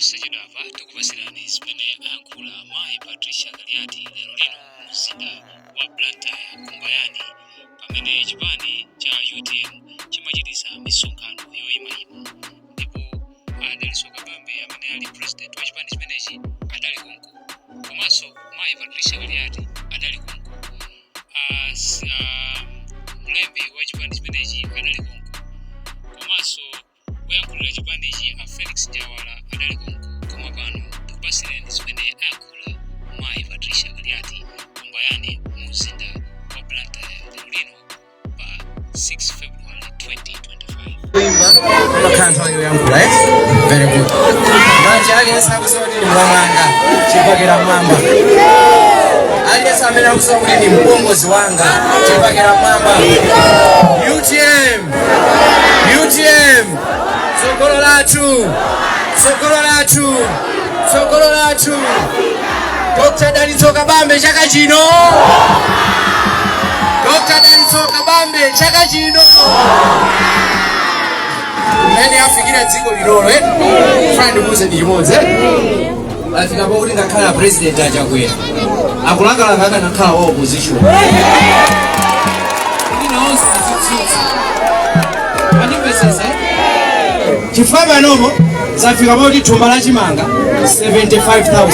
Posachedwapa tikupasirani zimene ayankhula Mayi Patricia Galiati lero lino mzinda wa Blantyre Kumbayani pamene chipani cha UTM chimachitisa misonkhano yoyimayima ndipo Daliso Kabambe amene ali president wa chipani chimenechi adali konko komanso Mayi Patricia Galiati adali konko mlembi wa chipani chimenechi adali konko komanso woyankhulira chipanichi Felix Jawala adali konko koma pano tikupasirani zimene ayankhula Mayi Patricia Galiati Kumbayani mzinda wa Blantyre lero lino pa 6 February 2025. Makanto yoyankhula very good. Manje aliyesa kusoti ni mwamanga chipakira mwamba. Aliyesa amene akusoti ni mpongozi wanga chipakira mwamba. UTM Sokolo latu Dr. Daliso Kabambe chaka chino Nani afikira dziko lilolo Friend kuze ndimoze afika pa kuti ngakhala president achakwera akulangala kana nakhala wa opposition ndinaonse manipesese chifaba nomo zafika pa kuti thumba la chimanga 75,000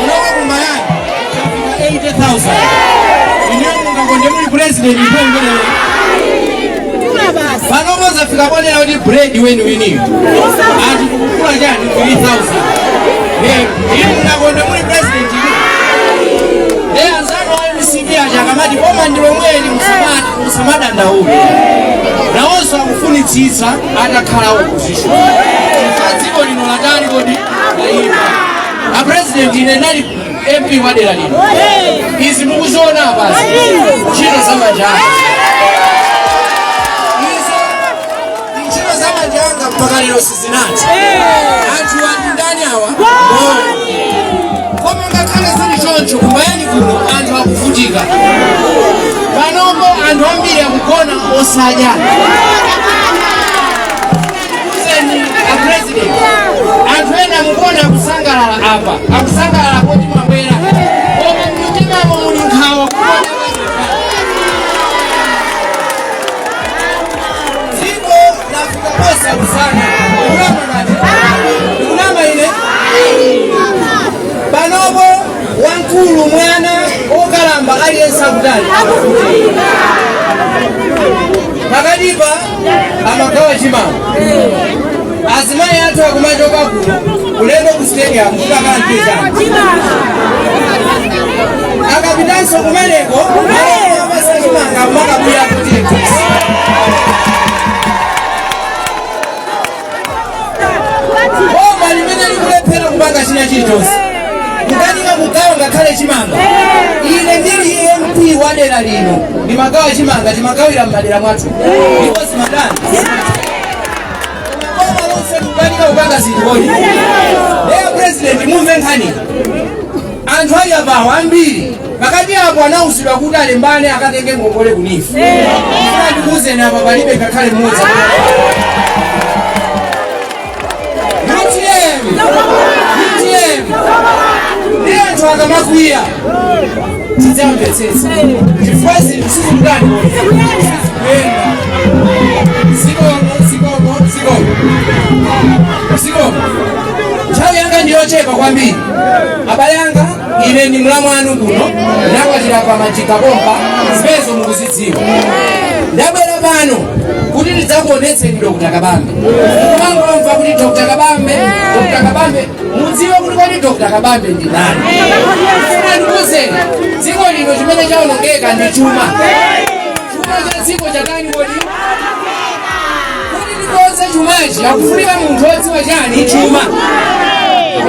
unoka Kumbayani zafika 80,000 ineyo mungakonde muli president ipo panomo zafika ponera kuti bread wini ati kukula chani 3,000 iye mungakonde muli president ipo anzano wa MCB achakamati koma ndilo mweli musamadandaulo nawonso akufunitsitsa atakhala opposition dziko lino latali kodi laipa apresident ine nali MP wa dera lino izi mukuziona pasi ntchito zamajanga mpaka lero sizinati anthu andi ndani awa koma ngakhale zili choncho Kumbayani kuno anthu akuvutika panopo anthu ambiri akugona osadya kuzeni apresident anthu ena mukona akusangalala apa akusangalala kuti mwabwera koma mmutimamo muli nkhawa Ulama ile panopo wankulu mwana okalamba aliyensa kutali pakadipa amagawa chimanga azimayi athu akumachoka kuno kulendo ku stadium kukakantiza akapitanso kumeneko apasa chimanga kumakabuya kuti limene kupanga china chilichonse kukanika kugawa ngakhale chimanga ine ndili MP wa dera lino ndimagawa chimanga timagawira m'madera mwathu ndipo simadani koma lonse kukanika kupanga zinthuoli lero president mumve nkhani anthu ali apawo ambiri pakati apo anawusidwa kuti alembane akatenge ngongole kunifu ndikuwuzeni apa palibe ngakhale mmodzi ndiye anthu akamakwiya tidzamvetsetsa chifukwa zinthu sizikudani zikomo nthawi yanga ndiyochepa kwambiri abale anga ine ndi mlamu anu kuno ndakwatira pa Majika Pompa zimenezo mukuzidziwa ndabwera pano kuti ndidzakuonetseni Dr. Kabambe kumangomva kuti Dr. Kabambe mudziwe kuti kodi Dr. Kabambe ndi ndani ndikuzeni dziko lino chimene chawonongeka ndi chuma cha dziko chakani kodi ndikonze chumachi akufunika munthu odziwa chani chuma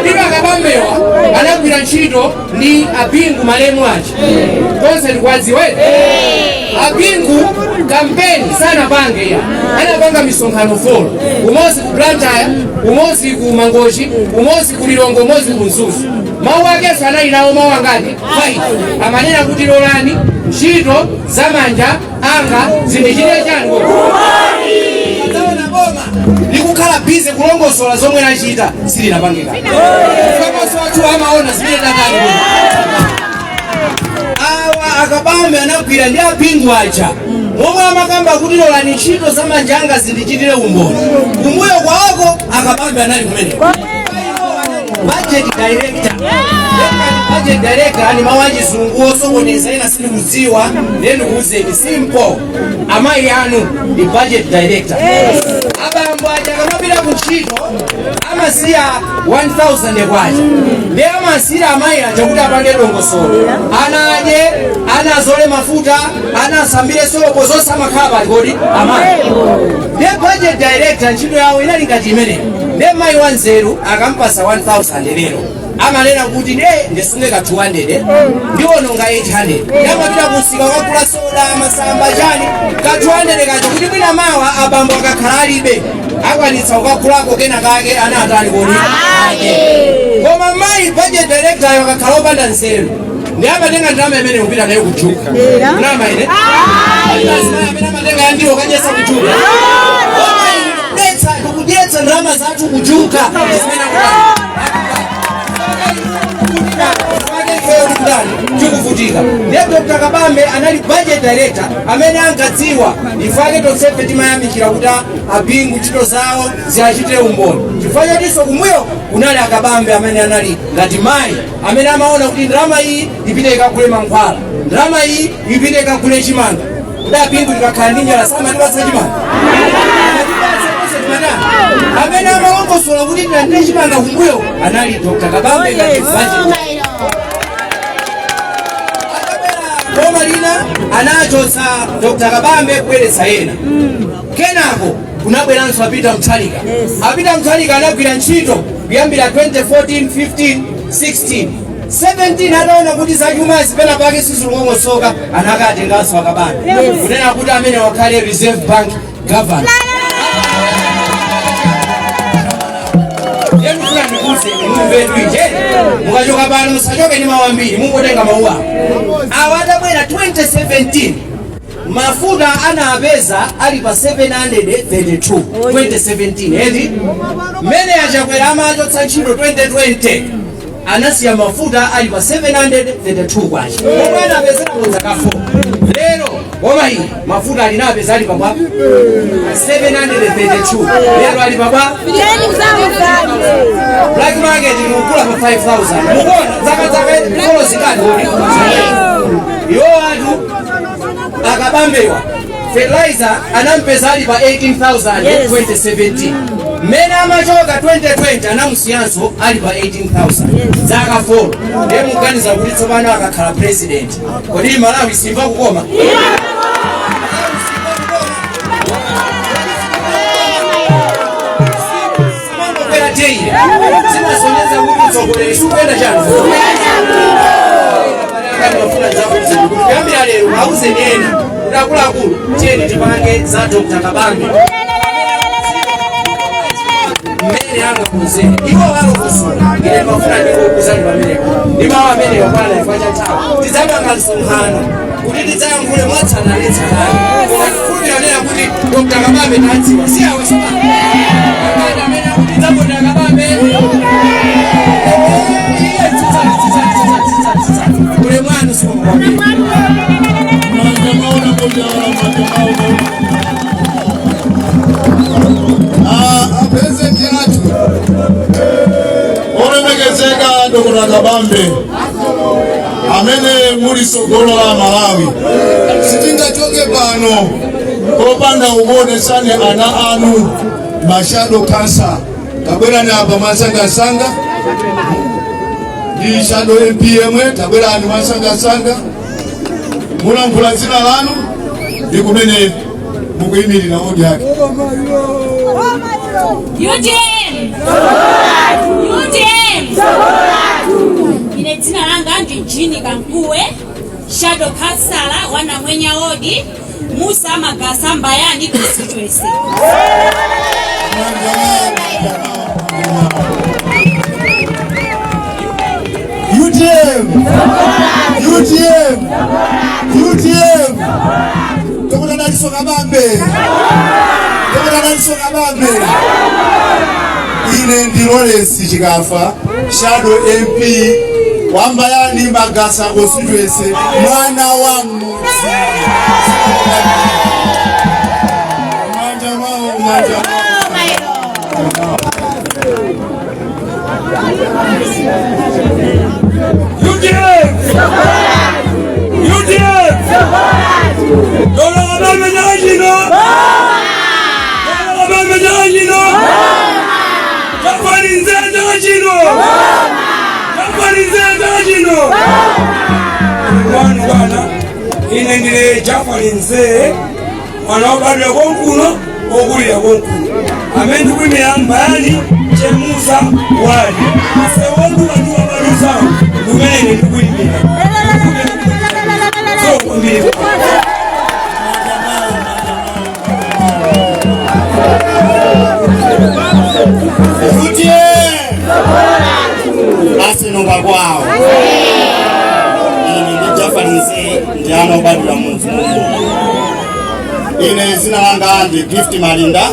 ndipo Kabambewa anagwira ntchito ndi Abingu malemu achi konse ndikuwadziwedi Abingu kampeni sana pange ya anapanga misonkhano 4 umosi ku Blantyre umosi ku Mangochi umosi ku Lilongwe umosi ku Nzuzu mawu ake sana inawo mawu angati 5 amanena kuti lolani ntchito zamanja anga zindichite chango boma likukhala bize kulongosola zomwe nachita sili napangika komanso watu amaona zimene tatani awa akabambe anagwira ndi apingu aja momwe amakamba kuti lolani ntchito za manja anga zindichitire umboni kumbuyo kwawoko akabambe anali kumene budget director ani mawaji zungu osokoneza ina sili kuziwa nenu kuuzeni simple amayi anu ndi budget director abambo aja akamapita kuntchito amasiya 1000 kwacha ndi amasira amayi aja kuti apange dongosolo ana aje ana azole mafuta ana asambire solopo zonse amakhala kodi amayi ndi budget director ntchito yawo inali ngati imeneyo ndi mayi wanzeru akampasa 1000 lero amanena kuti ndisunge ka 200 ndiononga 800 yamapita kusika wakula soda masamba chani ka 200 kacho kuti mwina mawa abambo akakhala alibe akwanitsa ukakulako kena kake ana atali kodi koma mayi budget director ayo akakhala opanda nzeru ndi amatenga ndalama imene kupita nayo kujuka ndalama ine amene amatenga yandiwo kanyesa kujuka kudyetsa ndalama zathu kujuka chikuvutika ndiye Dr. Kabambe anali budget director amene angadziwa ifake tonsefe timayamikira kuti apingu ntchito zawo ziachitire umboni chifukwa chatinso kumbuyo kunali akabambe amene anali ngati mayi amene amaona kuti ndalama iyi ipite ikagule mankhwala ndalama iyi ipite ikagule chimanga kuti apingu tikakhala ndi njala samatipatsa chimanga amene amalongosola kuti ndande chimanga kumbuyo anali Dr. Kabambe ngati budget Roma lina anachotsa Dr. Kabambe kubweretsa ena kenako kunabweranso apita Mutharika apita Mutharika anagwira ntchito kuyambira 2014 15 16 17 anaona kuti zachuma zipena pake sizilongosoka anakatenganso akabambe kunena kuti amene wakhale Reserve Bank governor mukachoka pano musachoke ndi mawambiri mungotenga mawu awo awa adabwera 2017 mafuta anapeza ali pa 732 2017 edi mmene achakwera amachotsa ntchito 2020 anasiya mafuta ali pa 732 kwacha omwe anapezera konza ka 4 lero koma iyi mafuta alinapeza ali papa 732 lero ali papa black market mukula pa 5000 mukona zaka kolo zikati yo atu akabambewa fertilizer anampeza ali pa 18000 2017 mmene amachoka 2020 anamusiyanso ali pa 18000 zaka 4 ndiye muganiza kuti tsopano akakhala president kodi Malawi simva kukoma simasonyeza kuti mtsogoleri sikuenda chanu kuyambira lero auze ena kuti akuluakulu tiyeni tipange za Dr. Kabambe mmene angakonzere iwo walokusula ine mafuna ndikokuzali pamenepo ndi mawu amene yokwana chifukwa cha nthawi tidzapanga msonkhano kuti tidzayankhule mwatsananetsanani koma tikhulupirira nena kuti Dr. Kabambe tadziwa si awe amene akuti tidzabonda Kabambe ule mwana sikomkwambiri President yatu olemekezeka Dr. Kabambe amene muli sogolo la Malawi sitingachoke pano kopanda kuonesani ana anu mashado cancer tabwerani apa masangasanga ndi shadow MPM tabwerani masangasanga mulankhula dzina lanu ndi kumene mukuyimirira odi yake UTM ine dzina langa ndi Jini Kankuwe shadow councilor wana mwenya odi Musa Magasa Mbayani constituency UTM Dr. Kabambe ine ndi Lawrence Chikafa Shadow MP Wambayani Magasa constituency mwana wa mudzi. Manja ine ndile Jafari Nzee mwana wabadwa konkuno okulira konkuno amene ndikwimira Mbayani Chemusa wali sewondu watuwa balusa kumene ndikwimira so kwambiri asino bagwao ini ndi Jafari Nzee ndi ano badula mudzi ine zina langa ndi Gift Malinda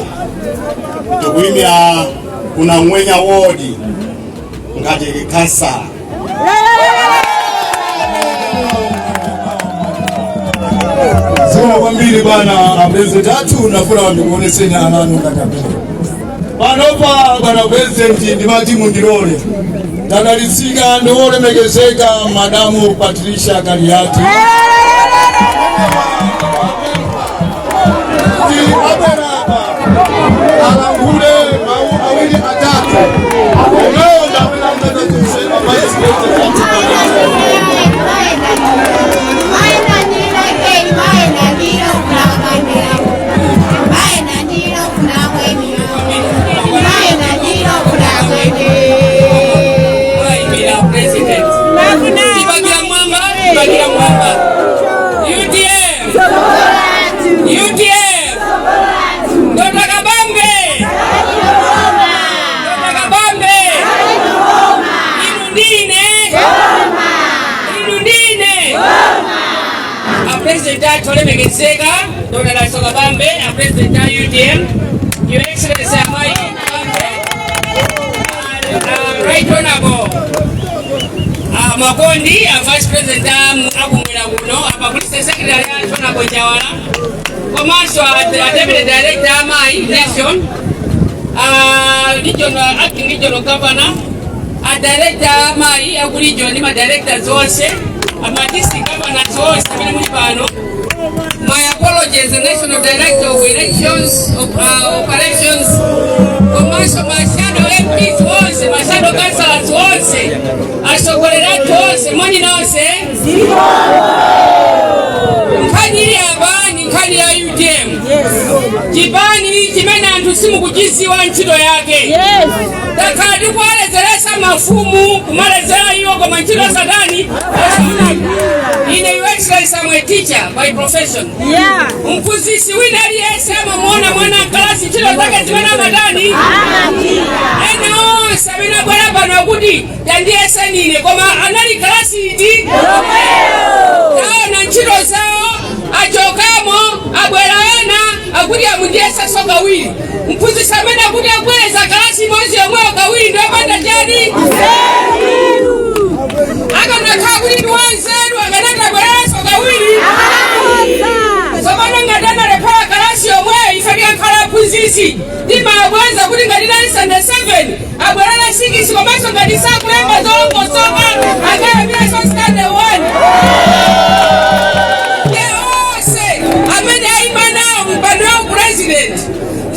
ndikuimira kuna Ngwenya wodi ngati kansa zina kwambiri bwana president athu nafuna ndikuoneseni ananu ngati panopa bwana president ndi matimu ndilole Dadalisika ndole megezeka Madamu Patricia Galiati. Alangule awili atatu. Leo ndabela mtata tusema vice president. President Tole Megesega, Dr. Lasoga Bambe, President UTM, Your Excellency Amai Bambe, Right Honorable Makondi, Vice President Abumila Guno, Police Secretary Honorable Jawara, Commercial Deputy Director Amai Nation, Regional Acting Regional Governor, Director Amai Agulijo, Nima Director Zose. District governors also my apologies, the National Director of Elections Operations, Commercial Mashado MPs was, Mashado Councillors was, Asokolera was, money now say, Nkani Abani, Nkani ya UTM, Jibani, Jimena Antusimu kujisi wa nchito yake. Dakadu kwa lezeresa mafumu, kumalezera hiyo kwa manchito sadani, ine Your Excellency I'm a teacher by profession. Mfuzisi wina aliyesema mwana klasi chilo zake zimena madani. Eno sabina bwana bana kudi yandiye senine koma anali klasi iti. Kao na chilo zao ajokamo abwelana akudi amundiesa soka wili. Mfuzisi amena kudi akweleza klasi mozi ya mweo kawili ndo banda jadi. Aka nakabuli duwanzeru aganata gweraso kawili. Sobana ngadana repara kalasi omwe ifadika kala puzisi. Dima abwanza kuli ngadina Sunday 7. Abwerana siki sikomaso ngadisa kulemba zongo soka. Agaya bila sositande 1. Yeose amene aimana mpando wa president.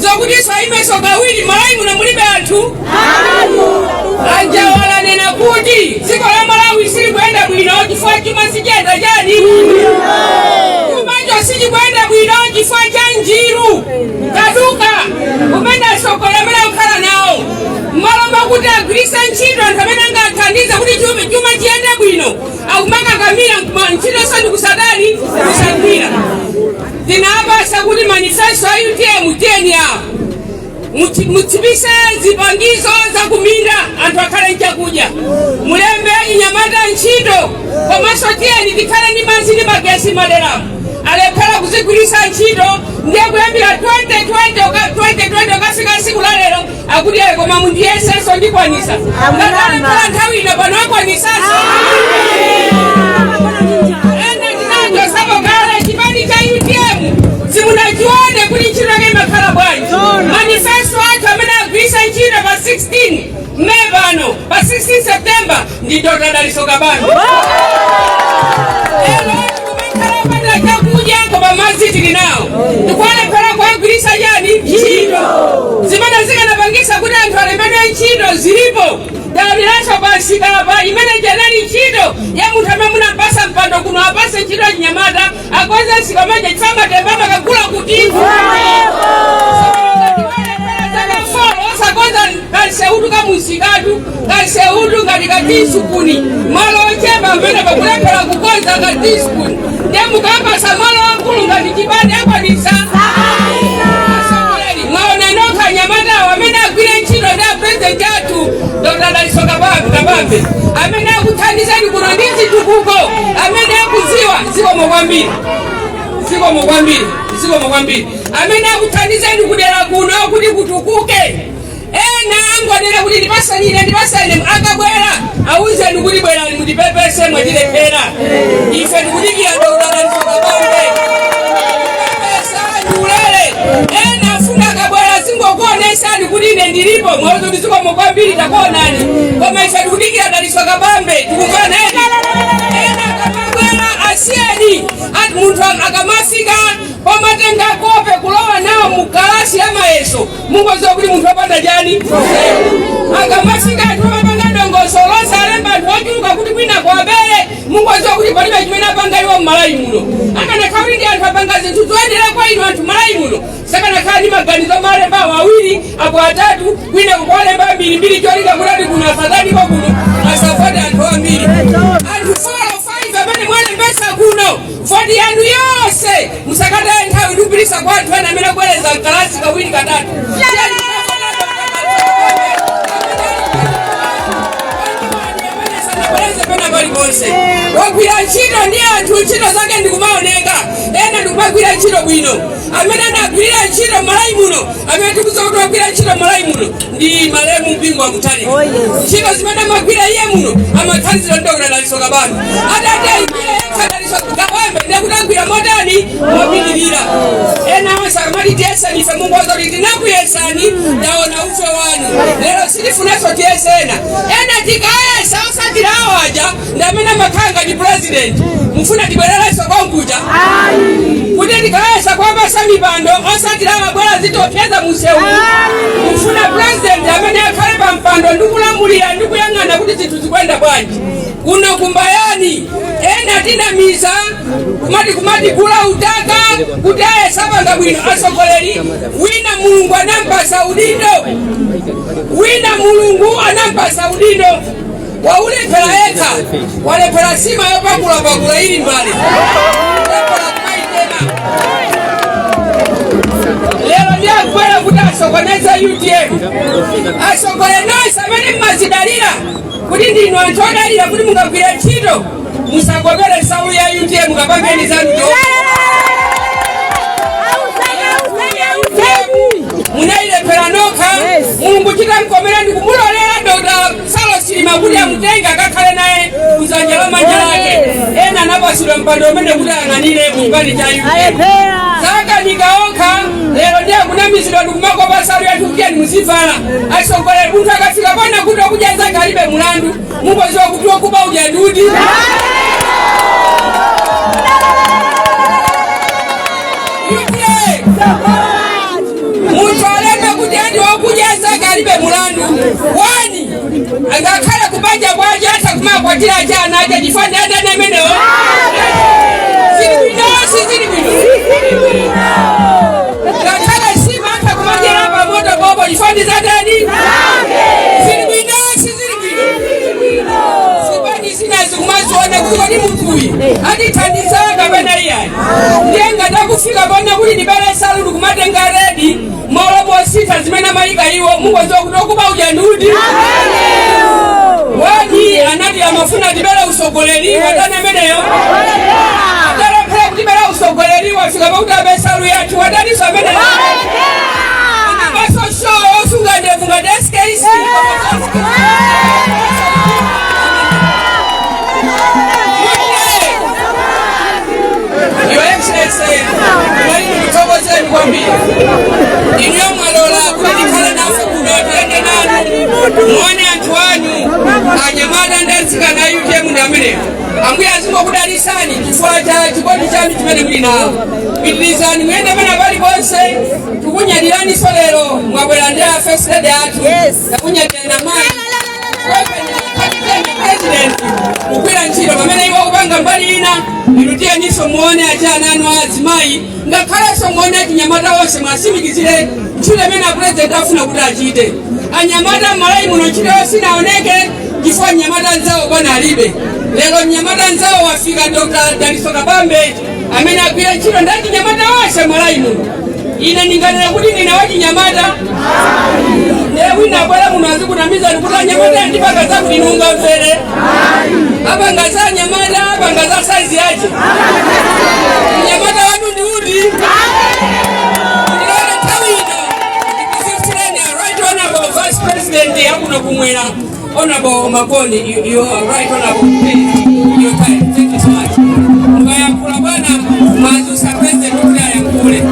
Zokudiswa imeso kawili malaimu na mulibe antu. Anja wala nena kuti siko la Malawi sili kwenda bwino kifua chuma sijenda jani kumanjo sili kwenda bwino kifua cha njiru kaduka kumenda soko la mela ukala nao mwalomba kuti agrisa nchito nkamena nga kandiza kuti chuma chiende bwino au maka kamila nchito sani kusadani kusandira tina hapa sakuti manifesto UTM uteni hao mutibise zipangizo za kuminda antu akale nchakuja mulembe inyamata nchito kwa masotieni dikale ni manzini magesi maderamu alepela kuzigulisa nchito ndiye kuyambila 2020 okafika siku lalero akuti koma mundiyeseso ndikwanisa ngatale pala nthawi ino pano akwanisaso ena ndinacho sabokale chipani cha UTM simunachione kuti ntchito yake imakhala bwanji. Manifesto athu amene agwisa ntchito pa 16 Mei pano pa 16 September ndi Dr. Daliso Kabambe. Tili nawo tikuonekera kwagwirisa yani ntchito zimene zikanapangisa kuti anthu alemedwe ntchito zilipo daliraso pasikapa imene jenali ntchito ya munthu amene munampasa mpando kuno apase ntchito Chinyamata akonze sikamaja chifama tembama kakula kutifu osakonza kanseutu kamusikatu kanseutu ngati katisukuni malo ochemba amene pakulephera kukonza katisukuni ndemukapasa malo wankulu ngati chipani akwanisa mwaona nokha Nyamatawo amene agwire ntchito ndi apresident athu Dr. Daliso Kabambe amene akuthandizani kuno ndi zitukuko amene akuziwa zikomo kwambiri amene akuthandizani kudera kuno kuti kutukuke. Ena angonera kuti ndipasane akabwera awuzeni kuti bwerani mutipepese mwatilephera ife tikudikira Dr. Daliso Kabambe ulele. Ena afuna akabwera zingokuonesani kuti ine ndilipo mwazo ndizikomo kwambiri takuonani koma ife tikudikira Daliso Kabambe tikufana ena akabwera asiyeni ati munthu akamafika pamatenga kope kulowa nawo mukalasi ya mayeso mungoziwa kuti munthu apanda jani akamafika atupapanga ndongosolosa alemba anthu ochuluka kuti kwina kwabere mungoziwa kuti palibe chimene apangaliwa mmalayi muno akanakhala ndi anthu apanga zinthu zoyendera kwa inu anthu malayi muno sakanakhala ndi maganizo malemba awiri apo atatu kwina kukolemba mbirimbiri cholinga kuti kuno asadanipo kuno asafate anthu ambiri anthu 4 or 5 amene mwalembesa kuno fodi yanu yose musakataye nthawi ndikupitisa kwa anthu ena amene akubwereza mkalasi kawiri katatu wagwira ntchito ndi anthu ntchito zake ndikumaoneka ena ndikumagwira ntchito bwino amene anagwirira ntchito malayi muno amene tikuza kuti wagwira ntchito malayi muno ndi Malemu Mpingo wa Mutale ntchito zimene amagwira iye muno amathandizira Dr. Daliso Kabambe adati ayigwire yekha Daliso Kabambe ndekutagwira modani mopitirira ena onse akamati tiyeseni ife mungoza kuti tinakuyesani ndaona ufe wanu lero sitifunanso tiyesena ena tikayesa osatira awaja ndamene makanga ndi president mufuna tibwerereso konkuja kuti tikayesa kwapasa mipando osatira abwera zitopyeza musewu mufuna president amene akhale pa mpando ndikulamulira ndikuyang'ana kuti zinthu zikwenda bwanji kuno kumbayani ena tinamiza kumati kula utaka kuti ayesapanga bwino asogoleri wina mulungu anampasa udindo waulephera yekha walephera sima yopakula ili mbali lero ndiyakukwera kuti asokoneza UTM asogole nonse amene mmazidalira kuti ndinu anthu odalira kuti mungagwira ntchito musagogere nsalu ya UTM kapangeni zanu munailephera nokha mulungu chita mkomera ndikumulolera Dr. Salosima kuti amutenga akakhale naye kuzanja la manja lake ena anapasidwa mpando umene kuti ang'anire muchipani cha UTM saka nikaokha lero ndiye kunamizidwa ndikumakopa nsalu yathu kuti muzivala asogolera munthu akafika pona kuti okuja zake alibe mulandu mungoziwa kuti wokuba uja ndudi munthu alembe kuti andi wokuja zake alibe mulandu wani angakhala kubanja kwaje hata kumakwatira chana aje jifanye hata nemenewo zili bino ngakhala sima hata kumajira hapa moto bobo jifanye za dani zili bino sibani sinazi kumaziona kutuwa ni mkui hadi tandizawa kabana iyani ndienga takufika bona kuli nibele salulu kumatenga redi morobo sita zimena maika iwo mungo ziwa kutokuba ujanudi wadi anadi ya mafuna dibela usogoleri wadana meneyo adara pera kutibela usogoleri wafika bauta besalu yatu wadani sa meneyo anabaso show osunga ndefunga inyo mwalola kulikhala nafe kuno tende nanu muone anthu anu anyamata ndazika na UTM ndamene ambuye azingokudalisani chifukwa cha chikondi chanu chimene muli nawo. Pitirizani muyende pena paliponse tikunyadiraninso lero mwabwera ndi a first lady athu takunyadira mayi president kugwira ntchito pamene iwo kupanga mbali ina ilutiyeniso muone achana anu azimayi ngakhalenso muone achinyamata onse mwasimikizire ntchito imene president afuna kuti achite. Anyamata m'Malawi muno ntchito sinaoneke chifukwa nyamata nzawo bwana alibe. Lero nyamata nzawo wafika Dr. Daliso Kabambe amene agwira ntchito ndi achinyamata onse m'Malawi muno. Ine ndinganena kuti ndine wachinyamata wina bwera muno azikunamiza kuti anyamata ndipaka zakuti nungamvere apangaza anyamata apangaza saizi yache nyamata watu ndi uti ndilole tawino ndikuzifireni right honorable vice president yakuno kumwera honorable Makoni you are right honorable please your time thank you so much mwayankula bwana mazusa president kuti ayankule